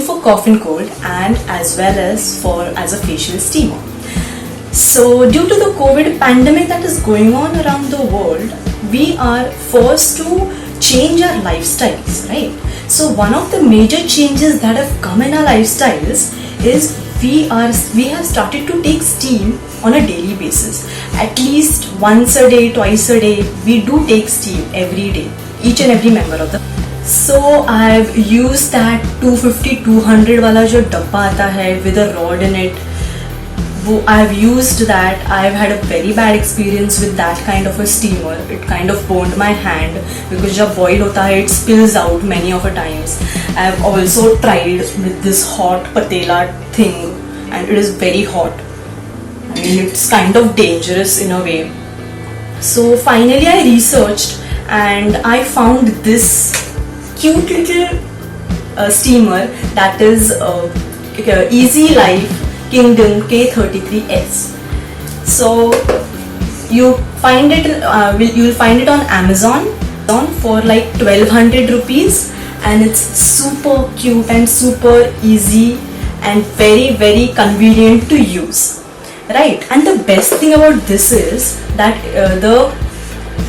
For cough and cold, and as well as a facial steamer. So due to the COVID pandemic that is going on around the world, we are forced to change our lifestyles, right? So one of the major changes that have come in our lifestyles is we have started to take steam on a daily basis. At least once a day, twice a day, we do take steam every day, each and every member of the. So I've used that 250-200 वाला जो डब्बा आता है with a rod in it. I've used that. I've had a very bad experience with that kind of a steamer. It kind of burned my hand because जब boil होता है it spills out many of the times. I've also tried with this hot patela thing and it is very hot. I mean it's kind of dangerous in a way. So finally I researched and I found this cute little steamer that is Easy Life Kingdom K33S. So you'll find it on Amazon for like 1200 rupees, and it's super cute and super easy and very very convenient to use, right? And the best thing about this is that the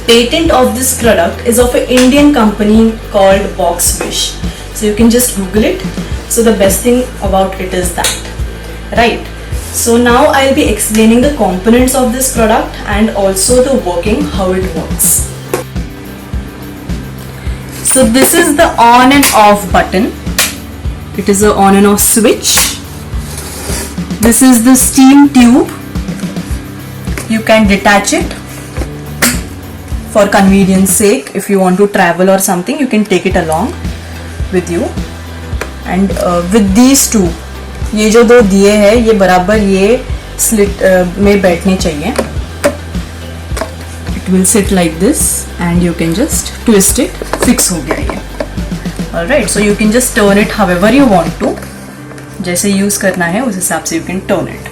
patent of this product is of an Indian company called Boxwish. So you can just Google it. So the best thing about it is that, right? So now I'll be explaining the components of this product and also the working, how it works. So this is the on and off button. It is a on and off switch. This is the steam tube. You can detach it for convenience sake. If you want to travel or something, you can take it along with you. And with these two, ये जो दो दिए हैं ये बराबर ये slit में बैठने चाहिए. It will sit like this and you can just twist it. Fix हो गया ये. Alright, so you can just turn it however you want to. जैसे यूज करना है उस हिसाब से you can turn it.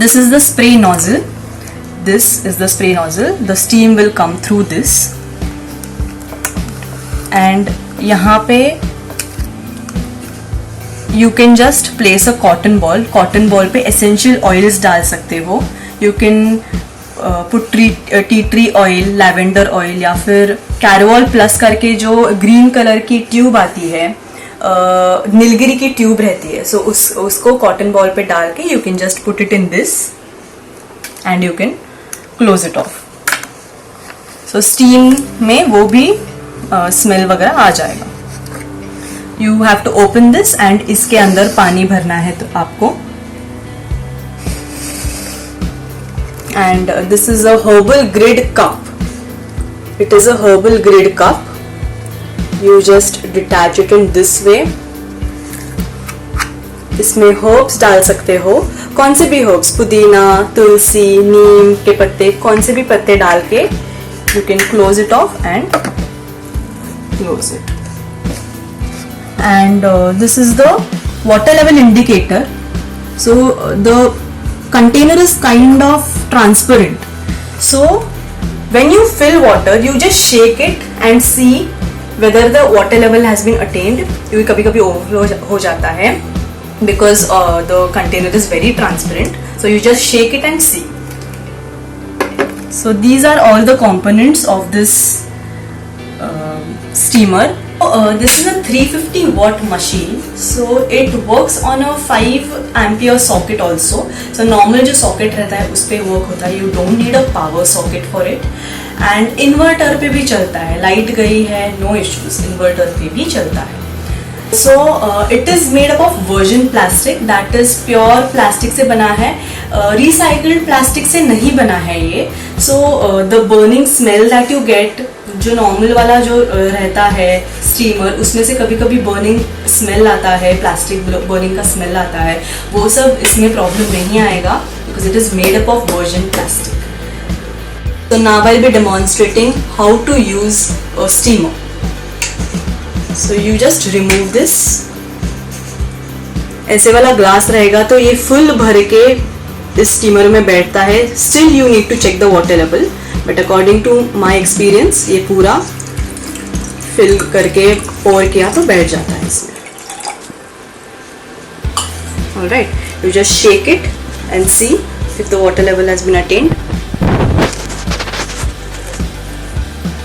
This is the spray nozzle. This is the spray nozzle. The steam will come through this. And यहाँ पे you can just place a cotton ball. Cotton ball पे essential oils डाल सकते हो. You can put tea tree oil, lavender oil या फिर Carol Plus करके जो green color की ट्यूब आती है, नीलगिरी की ट्यूब रहती है. So उसको cotton ball पे डाल के you can just put it in this and you can close it off. So steam में वो भी smell वगैरह आ जाएगा. You have to open this and इसके अंदर पानी भरना है तो आपको. And this is a herbal grid cup. It is a herbal grid cup. You just detach it in this way. इसमें herbs डाल सकते हो. कौन से भी herbs, पुदीना, तुलसी, नीम के पत्ते, कौन से भी पत्ते डाल के you can close it off and close it. And this is the water level indicator. So the container is kind of transparent. So when you fill water, you just shake it and see whether the water level has been attained. क्योंकि कभी-कभी overflow हो जाता है because the container is very transparent. So you just shake it and see. So these are all the components of this steamer. This is a 350 watt machine. So it works on a 5 ampere socket also. So normal जो socket रहता है उस पे work होता है. You don't need a power socket for it. And inverter पे भी चलता है. Light गई है, no issues. Inverter पे भी चलता है. So it is made up of virgin plastic, that is pure plastic से बना है. Recycled plastic से नहीं बना है ये. So the burning smell that you get, जो नॉर्मल वाला जो रहता है स्टीमर, उसमें से कभी कभी बर्निंग स्मेल आता है, प्लास्टिक बर्निंग का स्मेल आता है, वो सब इसमें प्रॉब्लम नहीं आएगा because it is made up of virgin plastic. So now I'll be demonstrating how to use a steamer. So you just remove this. ऐसे वाला ग्लास रहेगा तो ये फुल भर के इस स्टीमर में बैठता है. Still you need to check the water level, but according to my experience ये पूरा फिल करके पोर किया तो बैठ जाता है इसमें. Alright, you just shake it and see if the water level has been attained.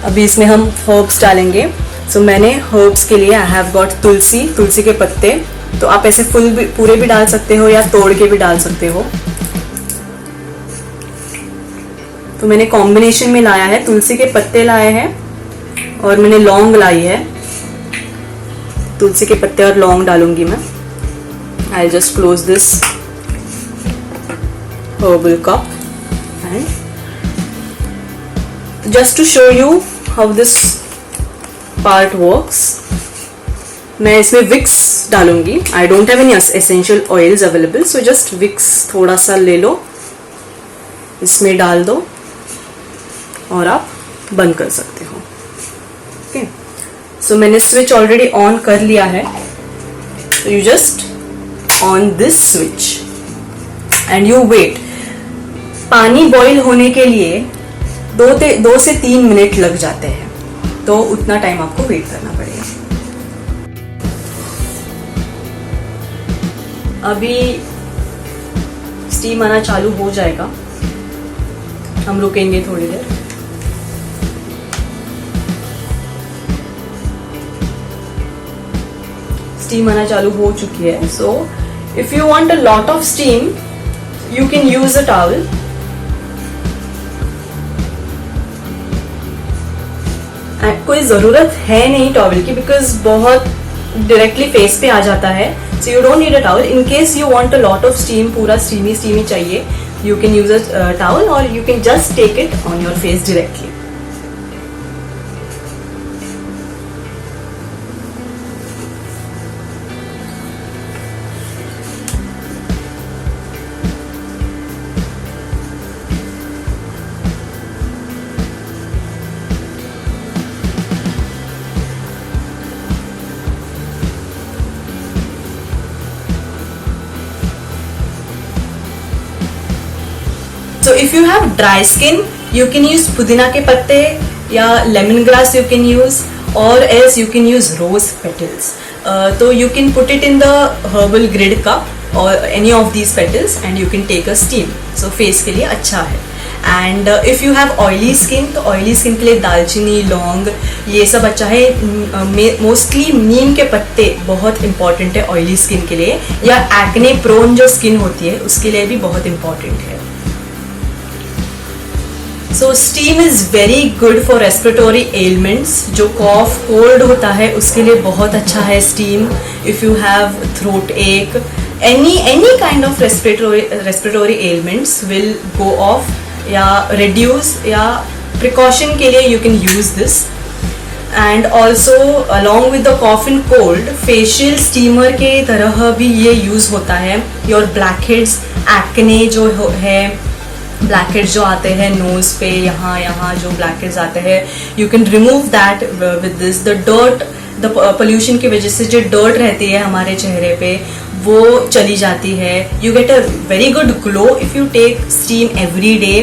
अभी इसमें हम herbs डालेंगे. So मैंने herbs के लिए I have got तुलसी के पत्ते. तो आप ऐसे फुल भी पूरे भी डाल सकते हो या तोड़ के भी डाल सकते हो. तो मैंने कॉम्बिनेशन में लाया है, तुलसी के पत्ते लाए हैं और मैंने लौंग लाई है. तुलसी के पत्ते और लौंग डालूंगी मैं. I'll just close this herbal cup and just to show you how this part works, मैं इसमें विक्स डालूंगी. I don't have any essential oils available, so just Vicks थोड़ा सा ले लो, इसमें डाल दो और आप बंद कर सकते हो. ओके, सो मैंने स्विच ऑलरेडी ऑन कर लिया है. so you just on this switch and you wait. पानी बॉईल होने के लिए 2 से 3 मिनट लग जाते हैं, तो उतना टाइम आपको वेट करना पड़ेगा. अभी स्टीम आना चालू हो जाएगा, हम रुकेंगे थोड़ी देर. स्टीम आना चालू हो चुकी है. सो if you want a lot of steam, you can use a towel. कोई ज़रूरत है नहीं टॉवल की, बिकॉज बहुत डायरेक्टली फेस पे आ जाता है. So you don't need a towel. In case you want a lot of steam, पूरा स्टीमी चाहिए, you can use a towel और you can just take it on your face directly. So if you have dry skin, you can use पुदीना के पत्ते या lemon grass you can use, or else you can use rose petals. तो you can put it in the herbal grid cup or any of these petals and you can take a steam. So face के लिए अच्छा है. And if you have oily skin, तो oily skin के लिए दालचीनी, लौंग, ये सब अच्छा है. मोस्टली नीम के पत्ते बहुत इंपॉर्टेंट है ऑयली स्किन के लिए, या एक्ने प्रोन जो स्किन होती है उसके लिए भी बहुत इंपॉर्टेंट है. So steam is very good for respiratory ailments. जो cough, cold होता है उसके लिए बहुत अच्छा है steam. If you have throat ache, any kind of respiratory ailments will go off या reduce, या precaution के लिए you can use this. And also along with the cough and cold, facial steamer के तरह भी ये use होता है. Your blackheads, acne जो है, ब्लैकहेड्स जो आते हैं नोज पे, यहाँ जो ब्लैकहेड्स आते हैं, you can remove that with this. The dirt, the pollution की वजह से जो डर्ट रहती है हमारे चेहरे पे वो चली जाती है. You get a very good glow if you take steam every day.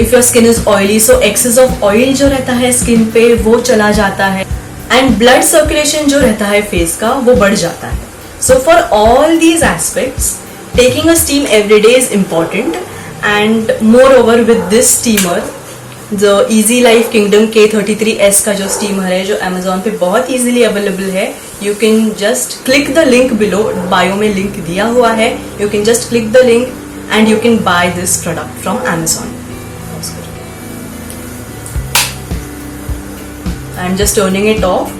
If your skin is oily, so excess of oil जो रहता है स्किन पे वो चला जाता है, एंड ब्लड सर्कुलेशन जो रहता है फेस का वो बढ़ जाता है. So for all these aspects, taking a steam every day is important. And moreover with this steamer, the Easy Life Kingdom K33S का जो steamer है जो Amazon पे बहुत easily available है, you can just click the link below, bio में link दिया हुआ है, you can just click the link and you can buy this product from Amazon. I'm just turning it off.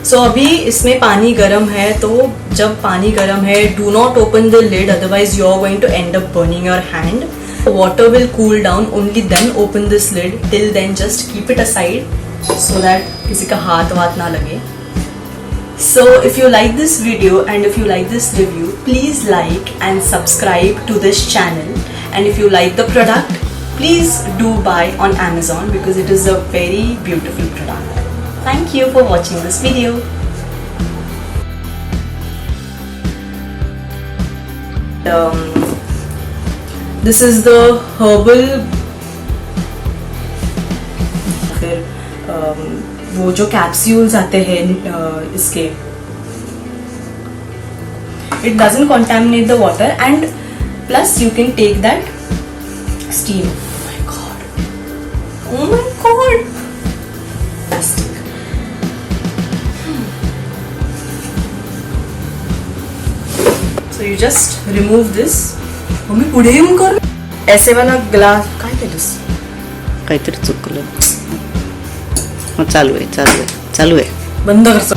सो अभी इसमें पानी गर्म है, तो जब पानी गर्म है, do not open the lid, otherwise you are going to end up burning your hand. Water will cool down, only then open this lid. Till then just keep it aside so that किसी का हाथ वाथ ना लगे. So if you like this video and if you like this review, please like and subscribe to this channel. And if you like the product, please do bye on Amazon because it is a very beautiful product. Thank you for watching this video. This is the herbal, फिर वो जो capsules आते हैं इसके, it doesn't contaminate the water and plus you can take that steam. Oh my god, fantastic. So you just remove this. Mummy पुढे येऊन कर, ऐसे वाला ग्लास काय केलंस? काहीतरी चुकलं. चालू आहे. बंद कर.